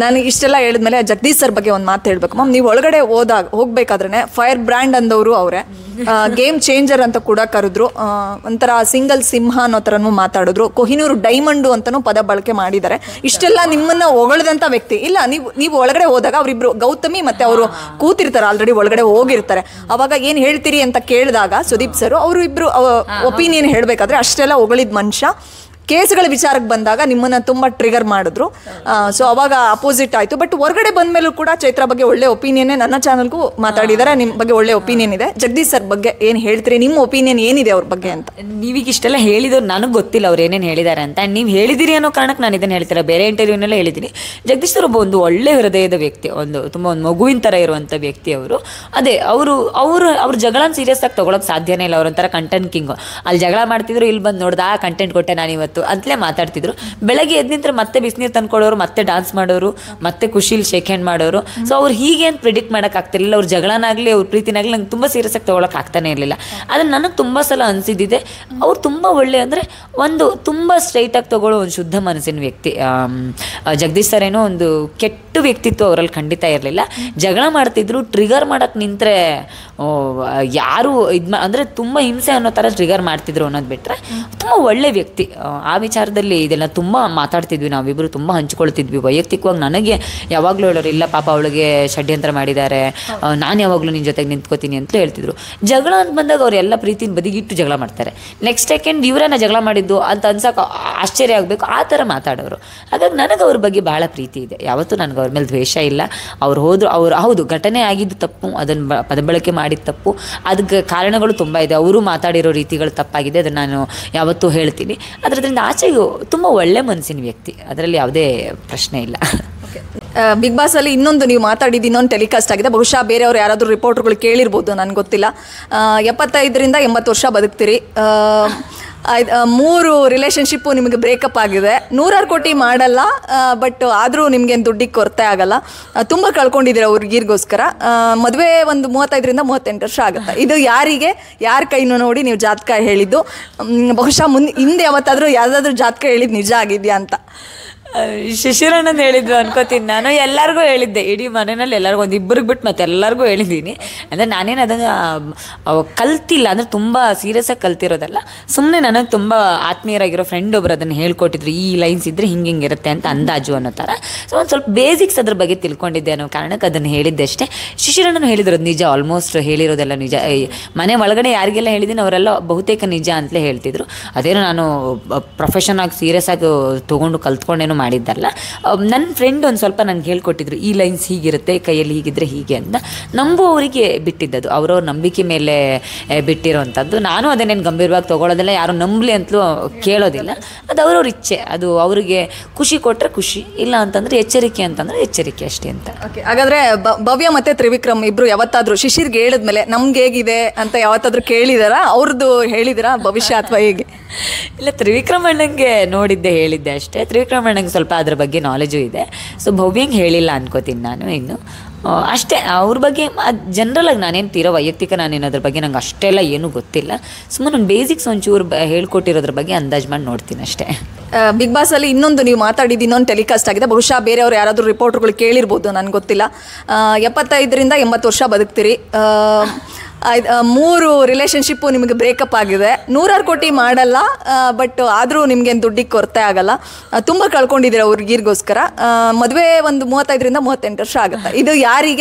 ನಾನು ಇಷ್ಟೆಲ್ಲ ಹೇಳಿದ್ಮೇಲೆ ಜಗದೀಶ್ ಸರ್ ಬಗ್ಗೆ ಒಂದು ಮಾತು ಹೇಳ್ಬೇಕು ಮ್ಯಾಮ್. ನೀವು ಒಳಗಡೆ ಹೋಗ್ಬೇಕಾದ್ರೆ ಫೈರ್ ಬ್ರ್ಯಾಂಡ್ ಅಂದವರು ಅವರೇ, ಗೇಮ್ ಚೇಂಜರ್ ಅಂತ ಕೂಡ ಕರೆದ್ರು, ಒಂಥರ ಸಿಂಗಲ್ ಸಿಂಹ ಅನ್ನೋ ಥರನೂ ಮಾತಾಡಿದ್ರು, ಕೊಹಿನೂರು ಡೈಮಂಡು ಅಂತಲೂ ಪದ ಬಳಕೆ ಮಾಡಿದ್ದಾರೆ. ಇಷ್ಟೆಲ್ಲ ನಿಮ್ಮನ್ನ ಹೊಗಳದಂಥ ವ್ಯಕ್ತಿ ಇಲ್ಲ. ನೀವು ಒಳಗಡೆ ಹೋದಾಗ ಅವರಿಬ್ರು ಗೌತಮಿ ಮತ್ತೆ ಅವರು ಕೂತಿರ್ತಾರೆ, ಆಲ್ರೆಡಿ ಒಳಗಡೆ ಹೋಗಿರ್ತಾರೆ. ಅವಾಗ ಏನು ಹೇಳ್ತೀರಿ ಅಂತ ಕೇಳಿದಾಗ ಸುದೀಪ್ ಸರ್ ಅವರು ಇಬ್ರು ಒಪಿನಿಯನ್ ಹೇಳಬೇಕಾದ್ರೆ ಅಷ್ಟೆಲ್ಲ ಹೊಗಳಿದ ಮನುಷ್ಯ ಕೇಸ್ಗಳ ವಿಚಾರಕ್ಕೆ ಬಂದಾಗ ನಿಮ್ಮನ್ನ ತುಂಬ ಟ್ರಿಗರ್ ಮಾಡಿದ್ರು. ಸೊ ಅವಾಗ ಅಪೋಸಿಟ್ ಆಯಿತು. ಬಟ್ ಹೊರಗಡೆ ಬಂದ ಮೇಲೂ ಕೂಡ ಚೈತ್ರ ಬಗ್ಗೆ ಒಳ್ಳೆ ಒಪಿನಿಯನ್ನೇ, ನನ್ನ ಚಾನಲ್ಗೂ ಮಾತಾಡಿದ್ದಾರೆ, ನಿಮ್ಮ ಬಗ್ಗೆ ಒಳ್ಳೆ ಒಪಿನಿಯನ್ ಇದೆ. ಜಗದೀಶ್ ಸರ್ ಬಗ್ಗೆ ಏನು ಹೇಳ್ತೀರಿ, ನಿಮ್ಮ ಒಪಿನಿಯನ್ ಏನಿದೆ ಅವ್ರ ಬಗ್ಗೆ ಅಂತ? ನೀವೀಗ ಇಷ್ಟೆಲ್ಲ ಹೇಳಿದವ್ರು ನನಗೆ ಗೊತ್ತಿಲ್ಲ ಅವ್ರು ಏನೇನು ಹೇಳಿದ್ದಾರೆ ಅಂತ. ನೀವು ಹೇಳಿದಿರಿ ಅನ್ನೋ ಕಾರಣಕ್ಕೆ ನಾನು ಇದನ್ನು ಹೇಳ್ತೀರಾ, ಬೇರೆ ಇಂಟರ್ವ್ಯೂನೆಲ್ಲ ಹೇಳಿದ್ದೀನಿ. ಜಗದೀಶ್ ಸರ್ ಒಂದು ಒಳ್ಳೆ ಹೃದಯದ ವ್ಯಕ್ತಿ, ತುಂಬ ಒಂದು ಮಗುವಿನ ಥರ ಇರುವಂಥ ವ್ಯಕ್ತಿ ಅವರು. ಅದೇ ಅವ್ರ ಜಗಳನ ಸೀರಿಯಸ್ ಆಗಿ ತೊಗೊಳಕ್ಕೆ ಸಾಧ್ಯನೇ ಇಲ್ಲ. ಅವರೊಂಥರ ಕಂಟೆಂಟ್ ಕಿಂಗು. ಅಲ್ಲಿ ಜಗಳ ಮಾಡ್ತಿದ್ರು, ಇಲ್ಲಿ ಬಂದು ನೋಡ್ದೆ ಕಂಟೆಂಟ್ ಕೊಟ್ಟೆ ನಾನು ಇವತ್ತು ಅಂತಲೇ ಮಾತಾಡ್ತಿದ್ರು. ಬೆಳಗ್ಗೆ ಎದ್ದು ನಿಂತರೆ ಮತ್ತೆ ಬಿಸಿನೀರು ತಂದ್ಕೊಡೋರು, ಮತ್ತೆ ಡಾನ್ಸ್ ಮಾಡೋರು, ಮತ್ತೆ ಖುಷಿಲಿ ಶೇಕ್ ಹ್ಯಾಂಡ್ ಮಾಡೋರು. ಸೊ ಅವ್ರು ಹೀಗೆ ಅಂತ ಪ್ರಿಡಿಕ್ಟ್ ಮಾಡೋಕ್ಕಾಗ್ತಿರ್ಲಿಲ್ಲ. ಅವ್ರ ಜಗಳನಾಗಲಿ ಅವ್ರ ಪ್ರೀತಿನಾಗಲಿ ನಂಗೆ ತುಂಬ ಸೀರಿಯಸ್ ಆಗಿ ತೊಗೊಳಕ್ಕೆ ಆಗ್ತಾನೆ ಇರಲಿಲ್ಲ. ಅದನ್ನು ನನಗೆ ತುಂಬ ಸಲ ಅನಿಸಿದ್ದಿದೆ. ಅವ್ರು ತುಂಬ ಒಳ್ಳೆ, ಅಂದರೆ ಒಂದು ತುಂಬ ಸ್ಟ್ರೈಟಾಗಿ ತೊಗೊಳ್ಳೋ ಒಂದು ಶುದ್ಧ ಮನಸ್ಸಿನ ವ್ಯಕ್ತಿ. ಜಗದೀಶ್ ಸರ್ ಏನೋ ಒಂದು ಕೆಟ್ಟ ವ್ಯಕ್ತಿತ್ವ ಅವರಲ್ಲಿ ಖಂಡಿತ ಇರಲಿಲ್ಲ. ಜಗಳ ಮಾಡ್ತಿದ್ರು, ಟ್ರಿಗರ್ ಮಾಡೋಕ್ಕೆ ನಿಂತರೆ ಯಾರು ಅಂದರೆ ತುಂಬ ಹಿಂಸೆ ಅನ್ನೋ ಥರ ಟ್ರಿಗರ್ ಮಾಡ್ತಿದ್ರು ಅನ್ನೋದು ಬಿಟ್ಟರೆ ತುಂಬ ಒಳ್ಳೆ ವ್ಯಕ್ತಿ. ಆ ವಿಚಾರದಲ್ಲಿ ಇದೆಲ್ಲ ತುಂಬ ಮಾತಾಡ್ತಿದ್ವಿ, ನಾವಿಬ್ಬರು ತುಂಬ ಹಂಚ್ಕೊಳ್ತಿದ್ವಿ. ವೈಯಕ್ತಿಕವಾಗಿ ನನಗೆ ಯಾವಾಗಲೂ ಹೇಳೋರು, ಇಲ್ಲ ಪಾಪ ಅವಳಿಗೆ ಷಡ್ಯಂತ್ರ ಮಾಡಿದ್ದಾರೆ, ನಾನು ಯಾವಾಗಲೂ ನಿನ್ನ ಜೊತೆಗೆ ನಿಂತ್ಕೋತೀನಿ ಅಂತ ಹೇಳ್ತಿದ್ರು. ಜಗಳ ಅಂತ ಬಂದಾಗ ಅವ್ರು ಎಲ್ಲ ಪ್ರೀತಿನ ಬದಿಗಿಟ್ಟು ಜಗಳ ಮಾಡ್ತಾರೆ. ನೆಕ್ಸ್ಟ್ ಸೆಕೆಂಡ್ ಇವರನ್ನ ಜಗಳ ಮಾಡಿದ್ದು ಅಂತ ಅನ್ಸಕ್ಕೆ ಆಶ್ಚರ್ಯ ಆಗಬೇಕು, ಆ ಥರ ಮಾತಾಡೋರು. ಹಾಗಾಗಿ ನನಗೆ ಅವ್ರ ಬಗ್ಗೆ ಭಾಳ ಪ್ರೀತಿ ಇದೆ. ಯಾವತ್ತೂ ನನಗೆ ಅವ್ರ ಮೇಲೆ ದ್ವೇಷ ಇಲ್ಲ. ಅವ್ರು ಹೋದ್ರು, ಅವ್ರು ಹೌದು ಘಟನೆ ಆಗಿದ್ದು ತಪ್ಪು, ಅದನ್ನು ಪದಬಳಕೆ ಮಾಡಿದ ತಪ್ಪು, ಅದಕ್ಕೆ ಕಾರಣಗಳು ತುಂಬ ಇದೆ. ಅವರು ಮಾತಾಡಿರೋ ರೀತಿಗಳು ತಪ್ಪಾಗಿದೆ, ಅದನ್ನು ನಾನು ಯಾವತ್ತೂ ಹೇಳ್ತೀನಿ. ಅದರಿಂದ ಆಚೆಗೂ ತುಂಬ ಒಳ್ಳೆ ಮನಸ್ಸಿನ ವ್ಯಕ್ತಿ, ಅದರಲ್ಲಿ ಯಾವುದೇ ಪ್ರಶ್ನೆ ಇಲ್ಲ. ಬಿಗ್ ಬಾಸ್ ಅಲ್ಲಿ ಇನ್ನೊಂದು ನೀವು ಮಾತಾಡಿದ್ದು ಇನ್ನೊಂದು ಟೆಲಿಕಾಸ್ಟ್ ಆಗಿದೆ. ಬಹುಶಃ ಬೇರೆಯವರು ಯಾರಾದರೂ ರಿಪೋರ್ಟರ್ಗಳು ಕೇಳಿರ್ಬೋದು, ನನಗೆ ಗೊತ್ತಿಲ್ಲ. 75ರಿಂದ 80 ವರ್ಷ ಬದುಕ್ತೀರಿ, 3 ರಿಲೇಷನ್ಶಿಪ್ಪು ನಿಮಗೆ ಬ್ರೇಕಪ್ ಆಗಿದೆ, 100 ಕೋಟಿ ಮಾಡಲ್ಲ, ಬಟ್ ಆದರೂ ನಿಮ್ಗೇನು ದುಡ್ಡಿಗೆ ಕೊರತೆ ಆಗಲ್ಲ, ತುಂಬ ಕಳ್ಕೊಂಡಿದ್ದೀರ ಹುಡುಗಿರ್ಗೋಸ್ಕರ. ಮದುವೆ ಒಂದು 35ರಿಂದ 38 ವರ್ಷ ಆಗುತ್ತೆ. ಇದು ಯಾರ ಕೈನೂ ನೋಡಿ ನೀವು ಜಾತಕ ಹೇಳಿದ್ದು? ಬಹುಶಃ ಹಿಂದೆ ಯಾವತ್ತಾದರೂ ಯಾವುದಾದ್ರೂ ಜಾತಕ ಹೇಳಿದ್ದು ನಿಜ ಆಗಿದೆಯಾ ಅಂತ? ಶಿಶಿರಣ್ಣನ ಹೇಳಿದ್ರು ಅನ್ಕೋತೀನಿ ನಾನು. ಎಲ್ಲರಿಗೂ ಹೇಳಿದ್ದೆ, ಇಡೀ ಮನೆಯಲ್ಲಿ ಎಲ್ಲರಿಗೂ, ಒಂದು ಇಬ್ಬರಿಗೆ ಬಿಟ್ಟು ಮತ್ತೆ ಎಲ್ಲರಿಗೂ ಹೇಳಿದ್ದೀನಿ. ಅಂದರೆ ನಾನೇನು ಅದನ್ನು ಕಲ್ತಿಲ್ಲ, ಅಂದರೆ ತುಂಬ ಸೀರಿಯಸ್ ಆಗಿ ಕಲ್ತಿರೋದಲ್ಲ. ಸುಮ್ಮನೆ ನನಗೆ ತುಂಬ ಆತ್ಮೀಯರಾಗಿರೋ ಫ್ರೆಂಡ್ ಒಬ್ರು ಅದನ್ನು ಹೇಳ್ಕೊಟ್ಟಿದ್ರು, ಈ ಲೈನ್ಸ್ ಇದ್ದರೆ ಹಿಂಗಿರುತ್ತೆ ಅಂತ ಅಂದಾಜು ಅನ್ನೋ ಥರ. ಸೊ ಒಂದು ಸ್ವಲ್ಪ ಬೇಸಿಕ್ಸ್ ಅದ್ರ ಬಗ್ಗೆ ತಿಳ್ಕೊಂಡಿದ್ದೆ ಅನ್ನೋ ಕಾರಣಕ್ಕೆ ಅದನ್ನು ಹೇಳಿದ್ದೆ ಅಷ್ಟೇ. ಶಿಶಿರಣ್ಣನು ಹೇಳಿದ್ರು ಅದು ನಿಜ, ಆಲ್ಮೋಸ್ಟ್ ಹೇಳಿರೋದೆಲ್ಲ ನಿಜ. ಮನೆ ಒಳಗಡೆ ಯಾರಿಗೆಲ್ಲ ಹೇಳಿದ್ದೀನಿ ಅವರೆಲ್ಲ ಬಹುತೇಕ ನಿಜ ಅಂತಲೇ ಹೇಳ್ತಿದ್ರು. ಅದೇನೋ ನಾನು ಪ್ರೊಫೆಷನ್ ಆಗಿ ಸೀರಿಯಸ್ ಆಗಿ ತೊಗೊಂಡು ಕಲ್ತ್ಕೊಂಡೇನೋ ಮಾಡಿದ್ದಲ್ಲ. ನನ್ನ ಫ್ರೆಂಡ್ ಒಂದು ಸ್ವಲ್ಪ ನನಗೆ ಹೇಳ್ಕೊಟ್ಟಿದ್ರು, ಈ ಲೈನ್ಸ್ ಹೀಗಿರುತ್ತೆ, ಕೈಯಲ್ಲಿ ಹೀಗಿದ್ರೆ ಹೀಗೆ ಅಂತ. ನಂಬುವವರಿಗೆ ಬಿಟ್ಟಿದ್ದದು, ಅವ್ರವ್ರ ನಂಬಿಕೆ ಮೇಲೆ ಬಿಟ್ಟಿರೋವಂಥದ್ದು. ನಾನು ಅದನ್ನೇನು ಗಂಭೀರವಾಗಿ ತೊಗೊಳ್ಳೋದಿಲ್ಲ, ಯಾರು ನಂಬಲಿ ಅಂತಲೂ ಕೇಳೋದಿಲ್ಲ. ಅದು ಅವ್ರವ್ರ ಇಚ್ಛೆ, ಅದು ಅವರಿಗೆ ಖುಷಿ ಕೊಟ್ಟರೆ ಖುಷಿ, ಇಲ್ಲ ಅಂತಂದರೆ ಎಚ್ಚರಿಕೆ ಅಂತಂದರೆ ಎಚ್ಚರಿಕೆ ಅಷ್ಟೇ ಅಂತ. ಓಕೆ, ಹಾಗಾದರೆ ಭವ್ಯ ಮತ್ತು ತ್ರಿವಿಕ್ರಮ್ ಇಬ್ಬರು ಯಾವತ್ತಾದರೂ ಶಿಶಿರ್ಗೆ ಹೇಳಿದ್ಮೇಲೆ ನಮ್ಗೆ ಹೇಗಿದೆ ಅಂತ ಯಾವತ್ತಾದರೂ ಕೇಳಿದಾರಾ? ಅವ್ರದ್ದು ಹೇಳಿದಿರಾ ಭವಿಷ್ಯ ಅಥವಾ ಹೇಗೆ? ಇಲ್ಲ, ತ್ರಿವಿಕ್ರಮ್ ಅಣ್ಣಂಗೆ ನೋಡಿದ್ದೆ, ಹೇಳಿದ್ದೆ ಅಷ್ಟೇ. ತ್ರಿವಿಕ್ರಮ್ ಅಣ್ಣಂಗೆ ಸ್ವಲ್ಪ ಅದ್ರ ಬಗ್ಗೆ ನಾಲೆಜು ಇದೆ. ಸೊ ಭವ್ಯಂಗೆ ಹೇಳಿಲ್ಲ ಅನ್ಕೋತೀನಿ ನಾನು ಇನ್ನು ಅಷ್ಟೇ. ಅವ್ರ ಬಗ್ಗೆ ಜನರಲಾಗಿ ನಾನೇನು ತೀರೋ ವೈಯಕ್ತಿಕ ನಾನೇನು ಅದ್ರ ಬಗ್ಗೆ ನಂಗೆ ಅಷ್ಟೆಲ್ಲ ಏನೂ ಗೊತ್ತಿಲ್ಲ. ಸುಮ್ಮನೆ ಒಂದು ಬೇಸಿಕ್ಸ್ ಒಂಚೂರು ಹೇಳ್ಕೊಟ್ಟಿರೋದ್ರ ಬಗ್ಗೆ ಅಂದಾಜು ಮಾಡಿ ನೋಡ್ತೀನಿ ಅಷ್ಟೇ. ಬಿಗ್ ಬಾಸ್ ಅಲ್ಲಿ ಇನ್ನೊಂದು ನೀವು ಮಾತಾಡಿದ್ದು ಇನ್ನೊಂದು ಟೆಲಿಕಾಸ್ಟ್ ಆಗಿದೆ. ಬಹುಶಃ ಬೇರೆಯವರು ಯಾರಾದರೂ ರಿಪೋರ್ಟರ್ಗಳು ಕೇಳಿರ್ಬೋದು, ನನಗೆ ಗೊತ್ತಿಲ್ಲ. 75ರಿಂದ 80 ವರ್ಷ ಬದುಕ್ತೀರಿ, 3 ರಿಲೇಷನ್ಶಿಪ್ಪು ನಿಮಗೆ ಬ್ರೇಕಪ್ ಆಗಿದೆ, 100 ಕೋಟಿ ಮಾಡಲ್ಲ, ಬಟ್ ಆದರೂ ನಿಮ್ಗೇನು ದುಡ್ಡಿಗೆ ಕೊರತೆ ಆಗಲ್ಲ, ತುಂಬ ಕಳ್ಕೊಂಡಿದ್ದೀರ ಹುಡುಗಿರ್ಗೋಸ್ಕರ. ಮದುವೆ ಒಂದು 35ರಿಂದ 38 ವರ್ಷ ಆಗುತ್ತೆ. ಇದು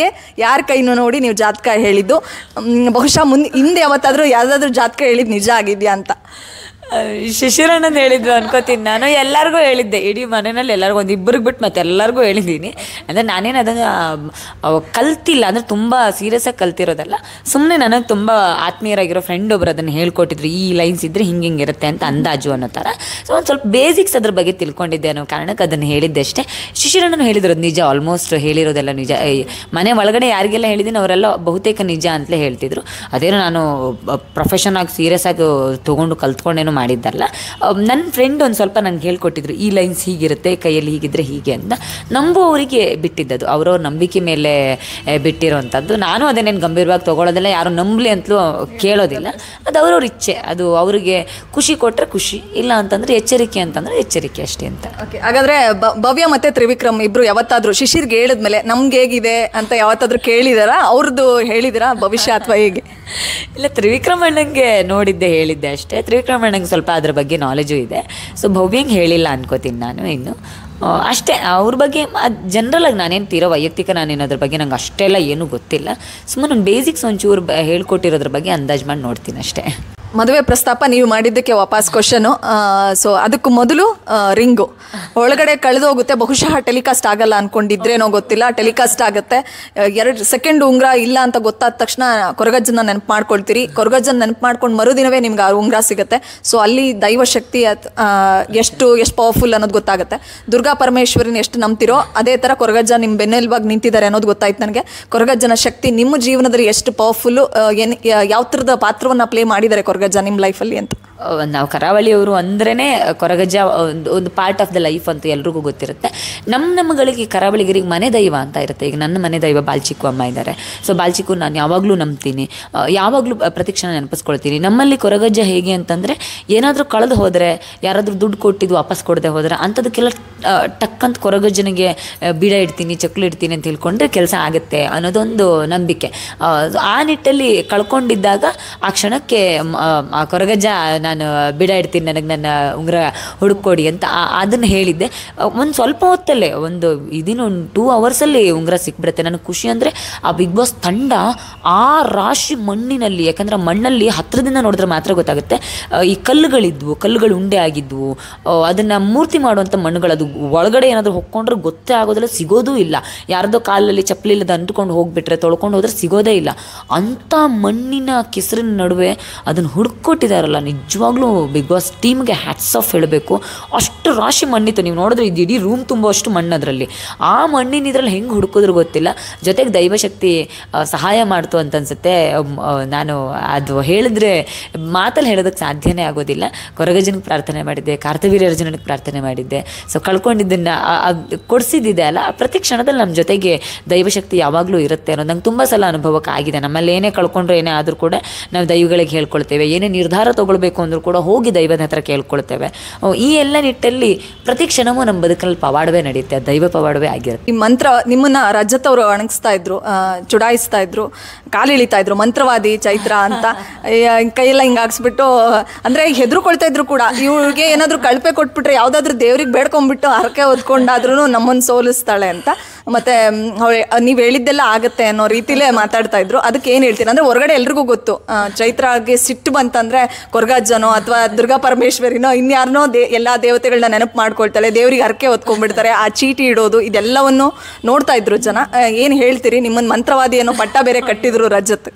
ಯಾರ ಕೈನೂ ನೋಡಿ ನೀವು ಜಾತಕ ಹೇಳಿದ್ದು? ಬಹುಶಃ ಹಿಂದೆ ಯಾವತ್ತಾದರೂ ಯಾವುದಾದ್ರೂ ಜಾತಕ ಹೇಳಿದ್ದು ನಿಜ ಆಗಿದೆಯಾ ಅಂತ? ಶಿಶಿರಣ್ಣನ ಹೇಳಿದ್ರು ಅನ್ಕೋತೀನಿ ನಾನು. ಎಲ್ಲರಿಗೂ ಹೇಳಿದ್ದೆ, ಇಡೀ ಮನೆಯಲ್ಲಿ ಎಲ್ಲರಿಗೂ, ಒಂದು ಇಬ್ಬರಿಗೆ ಬಿಟ್ಟು ಮತ್ತೆ ಎಲ್ಲರಿಗೂ ಹೇಳಿದ್ದೀನಿ. ಅಂದರೆ ನಾನೇನು ಅದನ್ನು ಕಲ್ತಿಲ್ಲ, ಅಂದರೆ ತುಂಬ ಸೀರಿಯಸ್ ಆಗಿ ಕಲ್ತಿರೋದಲ್ಲ. ಸುಮ್ಮನೆ ನನಗೆ ತುಂಬ ಆತ್ಮೀಯರಾಗಿರೋ ಫ್ರೆಂಡ್ ಒಬ್ರು ಅದನ್ನು ಹೇಳ್ಕೊಟ್ಟಿದ್ರು, ಈ ಲೈನ್ಸ್ ಇದ್ದರೆ ಹಿಂಗಿರುತ್ತೆ ಅಂತ ಅಂದಾಜು ಅನ್ನೋ ಥರ. ಸೊ ಒಂದು ಸ್ವಲ್ಪ ಬೇಸಿಕ್ಸ್ ಅದ್ರ ಬಗ್ಗೆ ತಿಳ್ಕೊಂಡಿದ್ದೆ ಅನ್ನೋ ಕಾರಣಕ್ಕೆ ಅದನ್ನು ಹೇಳಿದ್ದೆ ಅಷ್ಟೇ. ಶಿಶಿರಣ್ಣನು ಹೇಳಿದ್ರು ಅದು ನಿಜ, ಆಲ್ಮೋಸ್ಟ್ ಹೇಳಿರೋದೆಲ್ಲ ನಿಜ. ಮನೆ ಒಳಗಡೆ ಯಾರಿಗೆಲ್ಲ ಹೇಳಿದ್ದೀನಿ ಅವರೆಲ್ಲ ಬಹುತೇಕ ನಿಜ ಅಂತಲೇ ಹೇಳ್ತಿದ್ರು. ಅದೇನೋ ನಾನು ಪ್ರೊಫೆಷನ್ ಆಗಿ ಸೀರಿಯಸ್ ಆಗಿ ತೊಗೊಂಡು ಕಲ್ತ್ಕೊಂಡೇನೋ ಮಾಡಿದ್ದಲ್ಲ. ನನ್ನ ಫ್ರೆಂಡ್ ಒಂದು ಸ್ವಲ್ಪ ನಂಗೆ ಹೇಳ್ಕೊಟ್ಟಿದ್ರು, ಈ ಲೈನ್ಸ್ ಹೀಗಿರುತ್ತೆ, ಕೈಯಲ್ಲಿ ಹೀಗಿದ್ರೆ ಹೀಗೆ ಅಂತ. ನಂಬುವವರಿಗೆ ಬಿಟ್ಟಿದ್ದದು, ಅವ್ರವ್ರ ನಂಬಿಕೆ ಮೇಲೆ ಬಿಟ್ಟಿರೋವಂಥದ್ದು. ನಾನು ಅದನ್ನೇನು ಗಂಭೀರವಾಗಿ ತೊಗೊಳ್ಳೋದಿಲ್ಲ, ಯಾರು ನಂಬಲಿ ಅಂತಲೂ ಕೇಳೋದಿಲ್ಲ. ಅದು ಅವ್ರವ್ರ ಇಚ್ಛೆ, ಅದು ಅವರಿಗೆ ಖುಷಿ ಕೊಟ್ಟರೆ ಖುಷಿ, ಇಲ್ಲ ಅಂತಂದರೆ ಎಚ್ಚರಿಕೆ ಅಂತಂದರೆ ಎಚ್ಚರಿಕೆ ಅಷ್ಟೇ ಅಂತ. ಓಕೆ, ಹಾಗಾದರೆ ಭವ್ಯ ಮತ್ತು ತ್ರಿವಿಕ್ರಮ್ ಇಬ್ಬರು ಯಾವತ್ತಾದರೂ ಶಿಶಿರ್ಗೆ ಹೇಳಿದ್ಮೇಲೆ ನಮ್ಗೆ ಹೇಗಿದೆ ಅಂತ ಯಾವತ್ತಾದರೂ ಕೇಳಿದಾರಾ? ಅವ್ರದ್ದು ಹೇಳಿದಿರಾ ಭವಿಷ್ಯ ಅಥವಾ ಹೇಗೆ? ಇಲ್ಲ, ತ್ರಿವಿಕ್ರಮ್ ಅಣ್ಣಂಗೆ ನೋಡಿದ್ದೆ, ಹೇಳಿದ್ದೆ ಅಷ್ಟೇ. ತ್ರಿವಿಕ್ರಮ್ ಅಣ್ಣಂಗೆ ಸ್ವಲ್ಪ ಅದ್ರ ಬಗ್ಗೆ ನಾಲೆಜು ಇದೆ. ಸೊ ಭವ್ಯಂಗೆ ಹೇಳಿಲ್ಲ ಅನ್ಕೋತೀನಿ ನಾನು ಇನ್ನು ಅಷ್ಟೇ. ಅವ್ರ ಬಗ್ಗೆ ಜನರಲಾಗಿ ನಾನೇನು ತೀರೋ ವೈಯಕ್ತಿಕ ನಾನೇನು ಅದ್ರ ಬಗ್ಗೆ ನಂಗೆ ಅಷ್ಟೆಲ್ಲ ಏನೂ ಗೊತ್ತಿಲ್ಲ. ಸುಮ್ಮನೆ ನಂಗೆ ಬೇಸಿಕ್ಸ್ ಒಂಚೂರು ಹೇಳ್ಕೊಟ್ಟಿರೋದ್ರ ಬಗ್ಗೆ ಅಂದಾಜು ಮಾಡಿ ನೋಡ್ತೀನಿ ಅಷ್ಟೇ. ಮದುವೆ ಪ್ರಸ್ತಾಪ ನೀವು ಮಾಡಿದ್ದಕ್ಕೆ ವಾಪಸ್ ಕ್ವಶನು. ಸೊ ಅದಕ್ಕೂ ಮೊದಲು ರಿಂಗು ಒಳಗಡೆ ಕಳೆದೋಗುತ್ತೆ, ಬಹುಶಃ ಟೆಲಿಕಾಸ್ಟ್ ಆಗಲ್ಲ ಅಂದ್ಕೊಂಡಿದ್ರೇನೋ ಗೊತ್ತಿಲ್ಲ, ಟೆಲಿಕಾಸ್ಟ್ ಆಗುತ್ತೆ. 2 ಸೆಕೆಂಡ್ ಉಂಗುರ ಇಲ್ಲ ಅಂತ ಗೊತ್ತಾದ ತಕ್ಷಣ ಕೊರಗಜ್ಜನ ನೆನಪು ಮಾಡ್ಕೊಳ್ತೀರಿ. ಕೊರಗಜ್ಜನ ನೆನಪು ಮಾಡ್ಕೊಂಡು ಮರುದಿನವೇ ನಿಮ್ಗೆ ಆ ಉಂಗುರ ಸಿಗುತ್ತೆ. ಸೊ ಅಲ್ಲಿ ದೈವಶಕ್ತಿ ಎಷ್ಟು ಪವರ್ಫುಲ್ ಅನ್ನೋದು ಗೊತ್ತಾಗುತ್ತೆ. ದುರ್ಗಾ ಪರಮೇಶ್ವರಿನ ಎಷ್ಟು ನಂಬ್ತಿರೋ ಅದೇ ಥರ ಕೊರಗಜ್ಜ ನಿಮ್ಮ ಬೆನ್ನೆಲುಬಾಗಿ ನಿಂತಿದ್ದಾರೆ ಅನ್ನೋದು ಗೊತ್ತಾಯ್ತು ನನಗೆ. ಕೊರಗಜ್ಜನ ಶಕ್ತಿ ನಿಮ್ಮ ಜೀವನದಲ್ಲಿ ಎಷ್ಟು ಪವರ್ಫುಲ್ಲು, ಯಾವ ಥರದ ಪಾತ್ರವನ್ನು ಪ್ಲೇ ಮಾಡಿದ್ದಾರೆ ಕೊರಗಜ್ಜ ನಿಮ್ಮ ಲೈಫಲ್ಲಿ ಅಂತ. ನಾವು ಕರಾವಳಿಯವರು ಅಂದ್ರೇ ಕೊರಗಜ್ಜ ಒಂದು ಪಾರ್ಟ್ ಆಫ್ ದ ಲೈಫ್ ಅಂತ ಎಲ್ರಿಗೂ ಗೊತ್ತಿರುತ್ತೆ. ನಮ್ಮಗಳಿಗೆ ಕರಾವಳಿಗರಿಗೆ ಮನೆ ದೈವ ಅಂತ ಇರುತ್ತೆ. ಈಗ ನನ್ನ ಮನೆ ದೈವ ಬಾಲ್ಚಿಕ್ಕು ಅಮ್ಮ ಇದ್ದಾರೆ. ಸೊ ಬಾಲ್ಚಿಕ್ಕು ನಾನು ಯಾವಾಗಲೂ ನಂಬ್ತೀನಿ, ಯಾವಾಗಲೂ ಪ್ರತಿಕ್ಷಣ ನೆನಪಿಸ್ಕೊಳ್ತೀನಿ. ನಮ್ಮಲ್ಲಿ ಕೊರಗಜ್ಜ ಹೇಗೆ ಅಂತಂದರೆ, ಏನಾದರೂ ಕಳೆದು ಹೋದರೆ, ಯಾರಾದರೂ ದುಡ್ಡು ಕೊಟ್ಟಿದ್ದು ವಾಪಸ್ ಕೊಡದೆ ಹೋದರೆ ಅಂಥದಕ್ಕೆಲ್ಲ ಟಕ್ಕಂತ ಕೊರಗಜ್ಜನಿಗೆ ಬೀಡ ಇಡ್ತೀನಿ, ಚಕ್ಲು ಇಡ್ತೀನಿ ಅಂತ ಹೇಳ್ಕೊಂಡ್ರೆ ಕೆಲಸ ಆಗುತ್ತೆ ಅನ್ನೋದೊಂದು ನಂಬಿಕೆ. ಆ ನಿಟ್ಟಲ್ಲಿ ಕಳ್ಕೊಂಡಿದ್ದಾಗ ಆ ಕ್ಷಣಕ್ಕೆ ಆ ಕೊರಗಜ್ಜ ನಾನು ಬಿಡ ಇಡ್ತೀನಿ, ನನಗೆ ನನ್ನ ಉಂಗುರ ಹುಡುಕೊಡಿ ಅಂತ ಅದನ್ನು ಹೇಳಿದ್ದೆ. ಒಂದು ಸ್ವಲ್ಪ ಹೊತ್ತಲ್ಲೇ ಒಂದು 2 ಅವರ್ಸಲ್ಲಿ ಉಂಗುರ ಸಿಕ್ಬಿಡುತ್ತೆ. ನನಗೆ ಖುಷಿ ಅಂದರೆ ಆ ಬಿಗ್ ಬಾಸ್ ತಂಡ ಆ ರಾಶಿ ಮಣ್ಣಿನಲ್ಲಿ, ಯಾಕಂದರೆ ಮಣ್ಣಲ್ಲಿ ಹತ್ತಿರದಿಂದ ನೋಡಿದ್ರೆ ಮಾತ್ರ ಗೊತ್ತಾಗುತ್ತೆ, ಈ ಕಲ್ಲುಗಳು ಉಂಡೆ ಆಗಿದ್ವು. ಅದನ್ನು ಮೂರ್ತಿ ಮಾಡುವಂಥ ಮಣ್ಣುಗಳು, ಅದು ಒಳಗಡೆ ಏನಾದರೂ ಹೊಕ್ಕೊಂಡ್ರೆ ಗೊತ್ತೇ ಆಗೋದಿಲ್ಲ, ಸಿಗೋದೂ ಇಲ್ಲ. ಯಾರ್ದೋ ಕಾಲಲ್ಲಿ ಚಪ್ಪಲಿ ಇಲ್ಲದ ಅಂಟ್ಕೊಂಡು ಹೋಗಿಬಿಟ್ರೆ, ತೊಳ್ಕೊಂಡು ಹೋದ್ರೆ ಸಿಗೋದೇ ಇಲ್ಲ. ಅಂಥ ಮಣ್ಣಿನ ಕೆಸರಿನ ನಡುವೆ ಅದನ್ನು ಹುಡುಕೊಟ್ಟಿದ್ದಾರಲ್ಲ, ನಿಜವಾಗ್ಲೂ ಬಿಗ್ ಬಾಸ್ ಟೀಮ್ಗೆ ಹ್ಯಾಟ್ಸ್ ಆಫ್ ಹೇಳಬೇಕು. ಅಷ್ಟು ರಾಶಿ ಮಣ್ಣಿತ್ತು, ನೀವು ನೋಡಿದ್ರೆ ಇದು ಇಡೀ ರೂಮ್ ತುಂಬ ಅಷ್ಟು ಮಣ್ಣು ಅದರಲ್ಲಿ. ಆ ಮಣ್ಣಿನ ಇದ್ರಲ್ಲಿ ಹೆಂಗೆ ಹುಡುಕಿದ್ರು ಗೊತ್ತಿಲ್ಲ. ಜೊತೆಗೆ ದೈವಶಕ್ತಿ ಸಹಾಯ ಮಾಡ್ತು ಅಂತ ಅನ್ಸುತ್ತೆ. ನಾನು ಅದು ಹೇಳಿದ್ರೆ ಮಾತಲ್ಲಿ ಹೇಳೋದಕ್ಕೆ ಸಾಧ್ಯನೇ ಆಗೋದಿಲ್ಲ. ಕೊರಗಜ್ಜನಿಗೆ ಪ್ರಾರ್ಥನೆ ಮಾಡಿದ್ದೆ, ಕಾರ್ತವೀರ್ಯ ಅರ್ಜುನನಿಗೆ ಪ್ರಾರ್ಥನೆ ಮಾಡಿದ್ದೆ. ಸೊ ಕಳ್ಕೊಂಡಿದ್ದನ್ನು ಕೊಡಿಸಿದ್ದಿದೆ ಅಲ್ಲ, ಪ್ರತಿ ಕ್ಷಣದಲ್ಲಿ ನಮ್ಮ ಜೊತೆಗೆ ದೈವಶಕ್ತಿ ಯಾವಾಗಲೂ ಇರುತ್ತೆ ಅನ್ನೋದು ನಂಗೆ ತುಂಬ ಸಲ ಅನುಭವಕ್ಕೆ ಆಗಿದೆ. ನಮ್ಮಲ್ಲಿ ಏನೇ ಕಳ್ಕೊಂಡ್ರೆ ಏನೇ ಆದರೂ ಕೂಡ ನಾವು ದೈವಗಳಿಗೆ ಹೇಳ್ಕೊಳ್ತೇವೆ. ಏನೇ ನಿರ್ಧಾರ ತೊಗೊಳ್ಬೇಕು ಅಂದರೂ ಕೂಡ ಹೋಗಿ ದೈವದ ಹತ್ರ ಕೇಳ್ಕೊಳ್ತೇವೆ. ಈ ಎಲ್ಲ ನಿಟ್ಟಲ್ಲಿ ಪ್ರತಿ ಕ್ಷಣವೂ ನಮ್ಮ ಬದುಕಲ್ಲಿ ಪವಾಡವೇ ನಡೆಯುತ್ತೆ, ದೈವ ಪವಾಡವೇ ಆಗಿರುತ್ತೆ. ಈ ಮಂತ್ರ ನಿಮ್ಮನ್ನ ರಜತ್ ಅವರು ಅಣಗಿಸ್ತಾ ಇದ್ರು, ಚುಡಾಯಿಸ್ತಾ ಇದ್ರು, ಕಾಲಿಳಿತಾ ಇದ್ರು, ಮಂತ್ರವಾದಿ ಚೈತ್ರ ಅಂತ ಕೈಯೆಲ್ಲ ಹಿಂಗೆ ಹಾಕ್ಸ್ಬಿಟ್ಟು, ಅಂದರೆ ಹೆದರ್ಕೊಳ್ತಾ ಇದ್ರು ಕೂಡ. ಇವ್ರಿಗೆ ಏನಾದರೂ ಕಳಪೆ ಕೊಟ್ಬಿಟ್ರೆ ಯಾವುದಾದ್ರೂ ದೇವ್ರಿಗೆ ಬೇಡ್ಕೊಂಡ್ಬಿಟ್ಟು ಹರಕೆ ಹೊತ್ಕೊಂಡಾದ್ರೂ ನಮ್ಮನ್ನು ಸೋಲಿಸ್ತಾಳೆ ಅಂತ. ಮತ್ತು ನೀವು ಹೇಳಿದ್ದೆಲ್ಲ ಆಗುತ್ತೆ ಅನ್ನೋ ರೀತಿಲೇ ಮಾತಾಡ್ತಾ ಇದ್ರು. ಅದಕ್ಕೆ ಏನು ಹೇಳ್ತೀನಿ ಅಂದರೆ, ಹೊರಗಡೆ ಎಲ್ರಿಗೂ ಗೊತ್ತು ಚೈತ್ರಾಗೆ ಸಿಟ್ಟು ಬಂತಂದರೆ ಕೊರಗಜ್ಜನೋ ಅಥವಾ ದುರ್ಗಾ ಪರಮೇಶ್ವರಿನೋ ಇನ್ಯಾರನೋ ಎಲ್ಲ ದೇವತೆಗಳನ್ನ ನೆನಪು ಮಾಡ್ಕೊಳ್ತಾಳೆ, ದೇವ್ರಿಗೆ ಹರಕೆ ಹೊತ್ಕೊಂಡ್ಬಿಡ್ತಾರೆ, ಆ ಚೀಟಿ ಇಡೋದು ಇದೆಲ್ಲವನ್ನು ನೋಡ್ತಾ ಇದ್ರು ಜನ. ಏನು ಹೇಳ್ತೀರಿ? ನಿಮ್ಮನ್ನು ಮಂತ್ರವಾದಿ ಅನ್ನೋ ಪಟ್ಟ ಬೇರೆ ಕಟ್ಟಿದ್ರು ರಜತ್.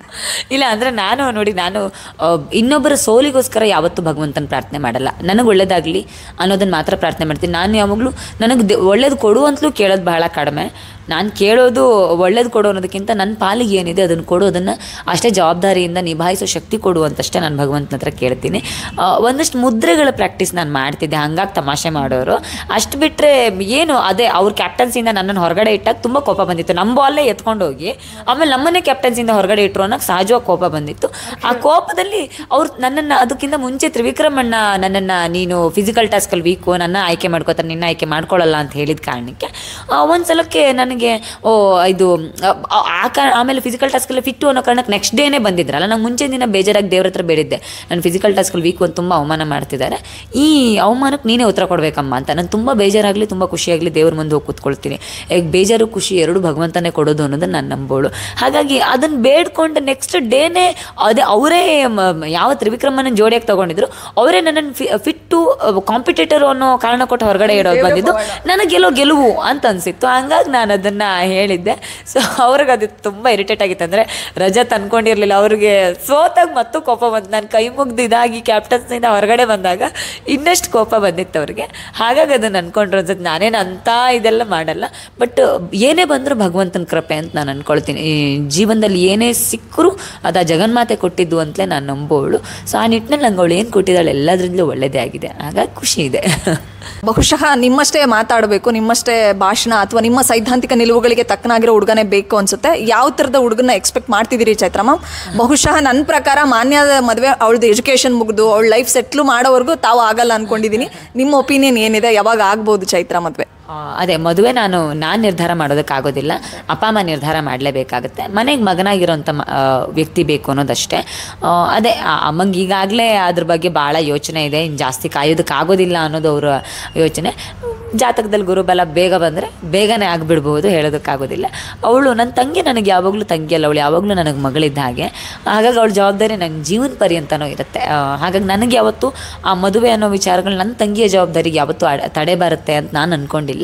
ಇಲ್ಲ ಅಂದರೆ ನಾನು ಇನ್ನೊಬ್ಬರ ಸೋಲಿಗೋಸ್ಕರ ಯಾವತ್ತೂ ಭಗವಂತನ ಪ್ರಾರ್ಥನೆ ಮಾಡಲ್ಲ. ನನಗೆ ಒಳ್ಳೇದಾಗಲಿ ಅನ್ನೋದನ್ನು ಮಾತ್ರ ಪ್ರಾರ್ಥನೆ ಮಾಡ್ತೀನಿ. ನಾನು ಯಾವಾಗಲೂ ನನಗೆ ಒಳ್ಳೇದು ಕೊಡು ಅಂತಲೂ ಕೇಳೋದು ಬಹಳ ಕಡಿಮೆ. ನಾನು ಕೇಳೋದು ಒಳ್ಳೇದು ಕೊಡು ಅನ್ನೋದಕ್ಕಿಂತ ನನ್ನ ಪಾಲಿಗೆ ಏನಿದೆ ಅದನ್ನು ಕೊಡು, ಅದನ್ನು ಅಷ್ಟೇ ಜವಾಬ್ದಾರಿಯಿಂದ ನಿಭಾಯಿಸೋ ಶಕ್ತಿ ಕೊಡು ಅಂತಷ್ಟೇ ನಾನು ಭಗವಂತನ ಹತ್ರ ಕೇಳ್ತೀನಿ. ಒಂದಷ್ಟು ಮುದ್ರೆಗಳ ಪ್ರಾಕ್ಟೀಸ್ ನಾನು ಮಾಡ್ತಿದ್ದೆ, ಹಂಗಾಗಿ ತಮಾಷೆ ಮಾಡೋರು. ಅಷ್ಟು ಬಿಟ್ಟರೆ ಏನು, ಅದೇ ಅವ್ರ ಕ್ಯಾಪ್ಟನ್ಸಿಯಿಂದ ನನ್ನನ್ನು ಹೊರಗಡೆ ಇಟ್ಟಾಗ ತುಂಬ ಕೋಪ ಬಂದಿತ್ತು. ನಮ್ಮ ಬಾಲೇ ಎತ್ಕೊಂಡು ಹೋಗಿ ಆಮೇಲೆ ನಮ್ಮನ್ನೇ ಕ್ಯಾಪ್ಟನ್ಸಿಯಿಂದ ಹೊರಗಡೆ ಇಟ್ಟರು ಅನ್ನೋಕ್ಕೆ ಸಹಜವಾಗಿ ಕೋಪ ಬಂದಿತ್ತು. ಆ ಕೋಪದಲ್ಲಿ ಅವ್ರು ನನ್ನನ್ನು, ಅದಕ್ಕಿಂತ ಮುಂಚೆ ತ್ರಿವಿಕ್ರಮಣ್ಣ ನನ್ನನ್ನು ನೀನು ಫಿಸಿಕಲ್ ಟಾಸ್ಕಲ್ಲಿ ವೀಕು, ನನ್ನ ಆಯ್ಕೆ ಮಾಡ್ಕೋತಾರೆ, ನಿನ್ನ ಆಯ್ಕೆ ಮಾಡ್ಕೊಳ್ಳಲ್ಲ ಅಂತ ಹೇಳಿದ ಕಾರಣಕ್ಕೆ ಒಂದು ಸಲಕ್ಕೆ ನನಗೆ ಇದು ಆಮೇಲೆ ಫಿಸಿಕಲ್ ಟಾಸ್ಕಲ್ಲಿ ಫಿಟ್ಟು ಅನ್ನೋ ಕಾರಣಕ್ಕೆ ನೆಕ್ಸ್ಟ್ ಡೇನೇ ಬಂದಿದ್ರಲ್ಲ, ನಂಗೆ ಮುಂಚೆ ದಿನ ಬೇಜಾರಾಗಿ ದೇವ್ರ ಹತ್ರ ಬೇಡಿದ್ದೆ, ನಾನು ಫಿಸಿಕಲ್ ಟಾಸ್ಕಲ್ಲಿ ವೀಕು ಅಂತ ತುಂಬ ಅವಮಾನ ಮಾಡ್ತಿದ್ದಾರೆ, ಈ ಅವಮಾನಕ್ಕೆ ನೀನೇ ಉತ್ತರ ಕೊಡಬೇಕಮ್ಮ ಅಂತ. ನಾನು ತುಂಬ ಬೇಜಾರಾಗಲಿ ತುಂಬ ಖುಷಿಯಾಗಲಿ ದೇವ್ರ ಮುಂದೆ ಹೋಗಿ ಕೂತ್ಕೊಳ್ತೀನಿ. ಈಗ ಬೇಜಾರು ಖುಷಿ ಎರಡು ಭಗವಂತನೇ ಕೊಡೋದು ಅನ್ನೋದನ್ನು ನಾನು ನಂಬೋಳು. ಹಾಗಾಗಿ ಅದನ್ನು ಬೇಡ್ಕೊಂಡು ನೆಕ್ಸ್ಟ್ ಡೇನೇ ಅದೇ ಅವರೇ ಯಾವ ತ್ರಿವಿಕ್ರಮನ ಜೋಡಿಯಾಗಿ ತೊಗೊಂಡಿದ್ರು ಅವರೇ ನನ್ನನ್ನು ಫಿಟ್ಟು ಕಾಂಪಿಟೇಟರು ಅನ್ನೋ ಕಾರಣ ಕೊಟ್ಟು ಹೊರಗಡೆ ಇಡೋದು ಬಂದಿದ್ದು ನನಗೆ ಗೆಲುವು ಅಂತ ಅನಿಸಿತ್ತು. ಹಂಗಾಗಿ ನಾನು ಅದನ್ನು ಅದನ್ನು ಹೇಳಿದ್ದೆ. ಸೊ ಅವ್ರಿಗೆ ಅದು ತುಂಬ ಇರಿಟೇಟ್ ಆಗಿತ್ತು. ಅಂದರೆ ರಜತ್ ಅಂದ್ಕೊಂಡಿರಲಿಲ್ಲ, ಅವ್ರಿಗೆ ಸೋತಾಗ ಮತ್ತು ಕೋಪ ಬಂತು. ನಾನು ಕೈ ಮುಗ್ದು ಇದಾಗಿ ಕ್ಯಾಪ್ಟನ್ಸಿಂದ ಹೊರಗಡೆ ಬಂದಾಗ ಇನ್ನಷ್ಟು ಕೋಪ ಬಂದಿತ್ತು ಅವ್ರಿಗೆ. ಹಾಗಾಗಿ ಅದನ್ನು ಅಂದ್ಕೊಂಡ್ರು ಅನ್ಸುತ್ತೆ. ನಾನೇನು ಅಂಥ ಇದೆಲ್ಲ ಮಾಡಲ್ಲ, ಬಟ್ ಏನೇ ಬಂದರೂ ಭಗವಂತನ ಕೃಪೆ ಅಂತ ನಾನು ಅಂದ್ಕೊಳ್ತೀನಿ. ಈ ಜೀವನದಲ್ಲಿ ಏನೇ ಸಿಕ್ಕರೂ ಅದು ಆ ಜಗನ್ಮಾತೆ ಕೊಟ್ಟಿದ್ದು ಅಂತಲೇ ನಾನು ನಂಬೋಳು. ಸೊ ಆ ನಿಟ್ಟಿನಲ್ಲಿ ನಂಗೆ ಅವಳು ಏನು ಕೊಟ್ಟಿದ್ದಾಳೆ ಎಲ್ಲದರಿಂದಲೂ ಒಳ್ಳೆಯದೇ ಆಗಿದೆ. ಹಾಗಾಗಿ ಖುಷಿ ಇದೆ. ಬಹುಶಃ ನಿಮ್ಮಷ್ಟೇ ಮಾತಾಡಬೇಕು, ನಿಮ್ಮಷ್ಟೇ ಭಾಷಣ ಅಥವಾ ನಿಮ್ಮ ಸೈದ್ಧಾಂತಿಕ ನಿಲುವುಗಳಿಗೆ ತಕ್ಕನಾಗಿರೋ ಹುಡುಗನೇ ಬೇಕು ಅನ್ಸುತ್ತೆ. ಯಾವ ಥರದ ಹುಡುಗನ ಎಕ್ಸ್ಪೆಕ್ಟ್ ಮಾಡ್ತಿದ್ದೀರಿ ಚೈತ್ರ ಮ್ಯಾಮ್? ಬಹುಶಃ ನನ್ನ ಪ್ರಕಾರ ಮಾನ್ಯದ ಮದುವೆ ಅವಳದು ಎಜುಕೇಷನ್ ಮುಗಿದು ಅವಳ ಲೈಫ್ ಸೆಟ್ಲು ಮಾಡೋವರೆಗೂ ತಾವು ಆಗಲ್ಲ ಅಂದ್ಕೊಂಡಿದ್ದೀನಿ. ನಿಮ್ಮ ಒಪಿನಿಯನ್ ಏನಿದೆ, ಯಾವಾಗ ಆಗ್ಬೋದು ಚೈತ್ರ ಮದುವೆ? ಅದೇ ಮದುವೆ ನಾನು ನಿರ್ಧಾರ ಮಾಡೋದಕ್ಕಾಗೋದಿಲ್ಲ, ಅಪ್ಪ ಅಮ್ಮ ನಿರ್ಧಾರ ಮಾಡಲೇಬೇಕಾಗುತ್ತೆ. ಮನೆಗೆ ಮಗನಾಗಿರೋಂಥ ವ್ಯಕ್ತಿ ಬೇಕು ಅನ್ನೋದಷ್ಟೇ. ಅದೇ ಅಮ್ಮಂಗೆ ಈಗಾಗಲೇ ಅದ್ರ ಬಗ್ಗೆ ಭಾಳ ಯೋಚನೆ ಇದೆ. ಇನ್ನು ಜಾಸ್ತಿ ಕಾಯೋದಕ್ಕಾಗೋದಿಲ್ಲ ಅನ್ನೋದು ಅವರ ಯೋಚನೆ. ಜಾತಕದಲ್ಲಿ ಗುರುಬಲ ಬೇಗ ಬಂದರೆ ಬೇಗನೆ ಆಗಿಬಿಡ್ಬೋದು, ಹೇಳೋದಕ್ಕಾಗೋದಿಲ್ಲ. ಅವಳು ನನ್ನ ತಂಗಿ, ನನಗೆ ಯಾವಾಗಲೂ ತಂಗಿ ಅಲ್ಲ, ಅವಳು ಯಾವಾಗಲೂ ನನಗೆ ಮಗಳಿದ್ದ ಹಾಗೆ. ಹಾಗಾಗಿ ಅವಳ ಜವಾಬ್ದಾರಿ ನನಗೆ ಜೀವನ ಪರ್ಯಂತನೂ ಇರುತ್ತೆ. ಹಾಗಾಗಿ ನನಗೆ ಯಾವತ್ತೂ ಆ ಮದುವೆ ಅನ್ನೋ ವಿಚಾರಗಳು ನನ್ನ ತಂಗಿಯ ಜವಾಬ್ದಾರಿಗೆ ಯಾವತ್ತೂ ತಡೆ ಬರುತ್ತೆ ಅಂತ ನಾನು ಅಂದ್ಕೊಂಡಿಲ್ಲ.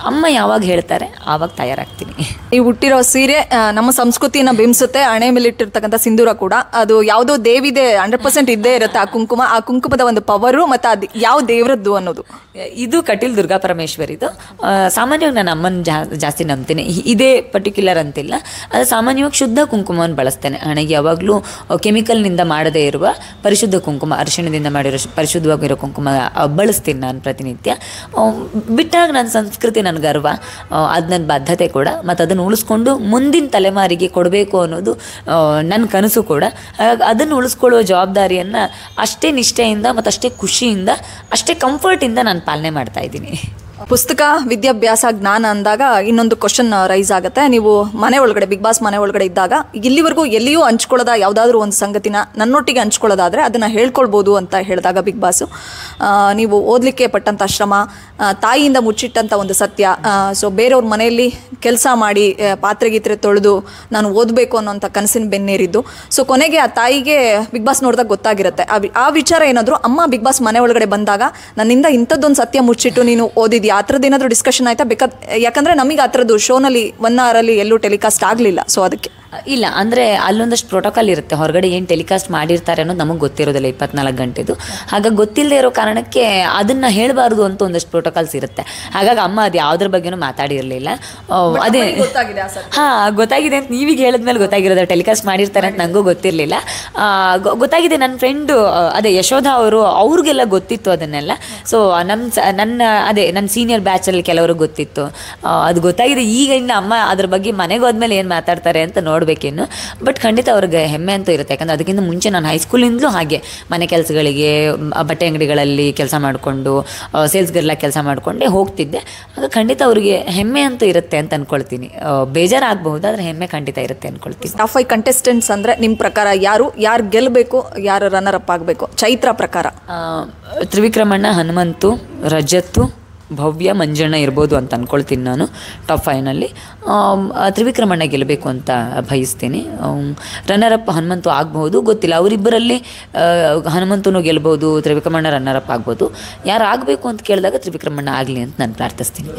ಅಮ್ಮ ಯಾವಾಗ ಹೇಳ್ತಾರೆ ಆವಾಗ ತಯಾರಾಗ್ತೀನಿ. ಈ ಹುಟ್ಟಿರೋ ಸೀರೆ ನಮ್ಮ ಸಂಸ್ಕೃತಿನ ಬಿಂಬಿಸುತ್ತೆ. ಹಣೆ ಮೇಲೆ ಇಟ್ಟಿರ್ತಕ್ಕಂಥ ಸಿಂಧೂರ ಕೂಡ ಅದು ಯಾವುದೋ ದೇವಿದೆ 100% ಇದ್ದೇ ಇರುತ್ತೆ. ಆ ಕುಂಕುಮದ ಒಂದು ಪವರು ಮತ್ತು ಅದು ಯಾವ ದೇವರದ್ದು ಅನ್ನೋದು. ಇದು ಕಟೀಲ್ ದುರ್ಗಾ ಪರಮೇಶ್ವರಿದು. ಸಾಮಾನ್ಯವಾಗಿ ನಾನು ಅಮ್ಮನ ಜಾಸ್ತಿ ನಂಬ್ತೀನಿ. ಇದೇ ಪರ್ಟಿಕ್ಯುಲರ್ ಅಂತಿಲ್ಲ, ಅದು ಸಾಮಾನ್ಯವಾಗಿ ಶುದ್ಧ ಕುಂಕುಮವನ್ನು ಬಳಸ್ತೇನೆ. ಹಣೆಗೆ ಯಾವಾಗಲೂ ಕೆಮಿಕಲ್ನಿಂದ ಮಾಡದೇ ಇರುವ ಪರಿಶುದ್ಧ ಕುಂಕುಮ, ಅರಿಶಿಣದಿಂದ ಮಾಡಿರೋ ಪರಿಶುದ್ಧವಾಗಿರೋ ಕುಂಕುಮ ಬಳಸ್ತೀನಿ ನಾನು ಪ್ರತಿನಿತ್ಯ. ಬಿಟ್ಟಾಗ ನನ್ನ ಸಂಸ್ಕೃತಿ, ನನ್ನ ಗರ್ವ, ಅದು ನನ್ನ ಬದ್ಧತೆ ಕೂಡ. ಮತ್ತು ಅದನ್ನು ಉಳಿಸ್ಕೊಂಡು ಮುಂದಿನ ತಲೆಮಾರಿಗೆ ಕೊಡಬೇಕು ಅನ್ನೋದು ನನ್ನ ಕನಸು ಕೂಡ. ಹಾಗಾಗಿ ಅದನ್ನು ಉಳಿಸ್ಕೊಳ್ಳುವ ಜವಾಬ್ದಾರಿಯನ್ನು ಅಷ್ಟೇ ನಿಷ್ಠೆಯಿಂದ ಮತ್ತು ಅಷ್ಟೇ ಖುಷಿಯಿಂದ, ಅಷ್ಟೇ ಕಂಫರ್ಟಿಂದ ನಾನು ಪಾಲನೆ ಮಾಡ್ತಾ ಇದ್ದೀನಿ. ಪುಸ್ತಕ, ವಿದ್ಯಾಭ್ಯಾಸ, ಜ್ಞಾನ ಅಂದಾಗ ಇನ್ನೊಂದು ಕ್ವಶನ್ ರೈಸ್ ಆಗುತ್ತೆ. ನೀವು ಮನೆ ಒಳಗಡೆ, ಬಿಗ್ ಬಾಸ್ ಮನೆ ಒಳಗಡೆ ಇದ್ದಾಗ ಇಲ್ಲಿವರೆಗೂ ಎಲ್ಲಿಯೂ ಹಂಚ್ಕೊಳ್ಳೋದ ಯಾವುದಾದ್ರೂ ಒಂದು ಸಂಗತಿನ ನನ್ನೊಟ್ಟಿಗೆ ಹಂಚ್ಕೊಳ್ಳೋದಾದರೆ ಅದನ್ನು ಹೇಳ್ಕೊಳ್ಬೋದು ಅಂತ ಹೇಳಿದಾಗ ಬಿಗ್ ಬಾಸು, ನೀವು ಓದಲಿಕ್ಕೆ ಪಟ್ಟಂಥ ಶ್ರಮ, ತಾಯಿಯಿಂದ ಮುಚ್ಚಿಟ್ಟಂಥ ಒಂದು ಸತ್ಯ, ಸೊ ಬೇರೆಯವ್ರ ಮನೆಯಲ್ಲಿ ಕೆಲಸ ಮಾಡಿ ಪಾತ್ರೆ ಗೀತ್ರೆ ತೊಳೆದು ನಾನು ಓದಬೇಕು ಅನ್ನೋಂಥ ಕನಸಿನ ಬೆನ್ನೇರಿದ್ದು. ಸೊ ಕೊನೆಗೆ ಆ ತಾಯಿಗೆ ಬಿಗ್ ಬಾಸ್ ನೋಡಿದಾಗ ಗೊತ್ತಾಗಿರುತ್ತೆ. ಆ ವಿಚಾರ ಏನಾದರೂ ಅಮ್ಮ ಬಿಗ್ ಬಾಸ್ ಮನೆ ಒಳಗಡೆ ಬಂದಾಗ ನನ್ನಿಂದ ಇಂಥದ್ದೊಂದು ಸತ್ಯ ಮುಚ್ಚಿಟ್ಟು ನೀನು ಓದಿದ್ಯಾ, ಆ ಥರದ್ದು ಏನಾದರೂ ಡಿಸ್ಕಷನ್ ಆಯಿತಾ? ಯಾಕಂದರೆ ನಮಗೆ ಆ ಥರದ್ದು ಶೋನಲ್ಲಿ 1 ಅವರಲ್ಲಿ ಎಲ್ಲೂ ಟೆಲಿಕಾಸ್ಟ್ ಆಗಲಿಲ್ಲ. ಸೊ ಅದಕ್ಕೆ ಇಲ್ಲ, ಅಂದರೆ ಅಲ್ಲೊಂದಷ್ಟು ಪ್ರೋಟೋಕಾಲ್ ಇರುತ್ತೆ. ಹೊರಗಡೆ ಏನು ಟೆಲಿಕಾಸ್ಟ್ ಮಾಡಿರ್ತಾರೆ ಅನ್ನೋದು ನಮಗೆ ಗೊತ್ತಿರೋದಿಲ್ಲ 24 ಗಂಟೆದು. ಹಾಗಾಗಿ ಗೊತ್ತಿಲ್ಲದೆ ಇರೋ ಕಾರಣಕ್ಕೆ ಅದನ್ನು ಹೇಳಬಾರ್ದು ಅಂತ ಒಂದಷ್ಟು ಪ್ರೋಟೋಕಾಲ್ಸ್ ಇರುತ್ತೆ. ಹಾಗಾಗಿ ಅಮ್ಮ ಅದು ಯಾವುದ್ರ ಬಗ್ಗೆನೂ ಮಾತಾಡಿರಲಿಲ್ಲ. ಅದೇ ಗೊತ್ತಾಗಿದೆ ಅಂತ ನೀವೀಗ ಹೇಳಿದ್ಮೇಲೆ ಗೊತ್ತಾಗಿರೋದು, ಟೆಲಿಕಾಸ್ಟ್ ಮಾಡಿರ್ತಾರೆ ಅಂತ ನನಗೂ ಗೊತ್ತಿರಲಿಲ್ಲ. ಗೊತ್ತಾಗಿದೆ. ನನ್ನ ಫ್ರೆಂಡು ಅದೇ ಯಶೋಧ ಅವ್ರಿಗೆಲ್ಲ ಗೊತ್ತಿತ್ತು ಅದನ್ನೆಲ್ಲ. ಸೊ ನನ್ನ ಸೀನಿಯರ್ ಬ್ಯಾಚಲ್ಲಿ ಕೆಲವ್ರಿಗೆ ಗೊತ್ತಿತ್ತು. ಅದು ಗೊತ್ತಾಗಿದೆ. ಈಗ ಇನ್ನು ಅಮ್ಮ ಅದ್ರ ಬಗ್ಗೆ ಮನೆಗೆ ಹೋದ್ಮೇಲೆ ಏನು ಮಾತಾಡ್ತಾರೆ ಅಂತ ನೋಡಬೇಕೇನು. ಬಟ್ ಖಂಡಿತ ಅವ್ರಿಗೆ ಹೆಮ್ಮೆ ಅಂತೂ ಇರುತ್ತೆ. ಯಾಕಂದರೆ ಅದಕ್ಕಿಂತ ಮುಂಚೆ ನಾನು ಹೈಸ್ಕೂಲಿಂದಲೂ ಹಾಗೆ ಮನೆ ಕೆಲಸಗಳಿಗೆ, ಬಟ್ಟೆ ಅಂಗಡಿಗಳಲ್ಲಿ ಕೆಲಸ ಮಾಡಿಕೊಂಡು, ಸೇಲ್ಸ್ ಗರ್ಲಾಗಿ ಕೆಲಸ ಮಾಡಿಕೊಂಡೇ ಹೋಗ್ತಿದ್ದೆ. ಆಗ ಖಂಡಿತ ಅವ್ರಿಗೆ ಹೆಮ್ಮೆ ಅಂತೂ ಇರುತ್ತೆ ಅಂತ ಅಂದ್ಕೊಳ್ತೀನಿ. ಬೇಜಾರಾಗಬಹುದು, ಆದರೆ ಹೆಮ್ಮೆ ಖಂಡಿತ ಇರುತ್ತೆ ಅಂದ್ಕೊಳ್ತೀನಿ. ಟಾಪ್ 5 ಕಂಟೆಸ್ಟೆಂಟ್ಸ್ ಅಂದರೆ ನಿಮ್ಮ ಪ್ರಕಾರ ಯಾರು ಗೆಲ್ಲಬೇಕು, ಯಾರು ರನ್ನರ್ ಅಪ್ ಆಗಬೇಕು ಚೈತ್ರ ಪ್ರಕಾರ? ತ್ರಿವಿಕ್ರಮಣ್ಣ, ಹನುಮಂತು, ರಜತ್ತು, ಭವ್ಯ, ಮಂಜಣ್ಣ ಇರ್ಬೋದು ಅಂತ ಅಂದ್ಕೊಳ್ತೀನಿ ನಾನು ಟಾಪ್ 5ನಲ್ಲಿ. ತ್ರಿವಿಕ್ರಮಣ್ಣ ಗೆಲ್ಲಬೇಕು ಅಂತ ಬಯಸ್ತೀನಿ. ರನ್ನರ್ ಅಪ್ ಹನುಮಂತು ಆಗಬಹುದು, ಗೊತ್ತಿಲ್ಲ. ಅವರಿಬ್ಬರಲ್ಲಿ ಹನುಮಂತನೂ ಗೆಲ್ಬೋದು, ತ್ರಿವಿಕ್ರಮಣ್ಣ ರನ್ನರ್ ಅಪ್ ಆಗ್ಬೋದು. ಯಾರು ಆಗಬೇಕು ಅಂತ ಕೇಳಿದಾಗ ತ್ರಿವಿಕ್ರಮಣ್ಣ ಆಗಲಿ ಅಂತ ನಾನು ಪ್ರಾರ್ಥಿಸ್ತೀನಿ.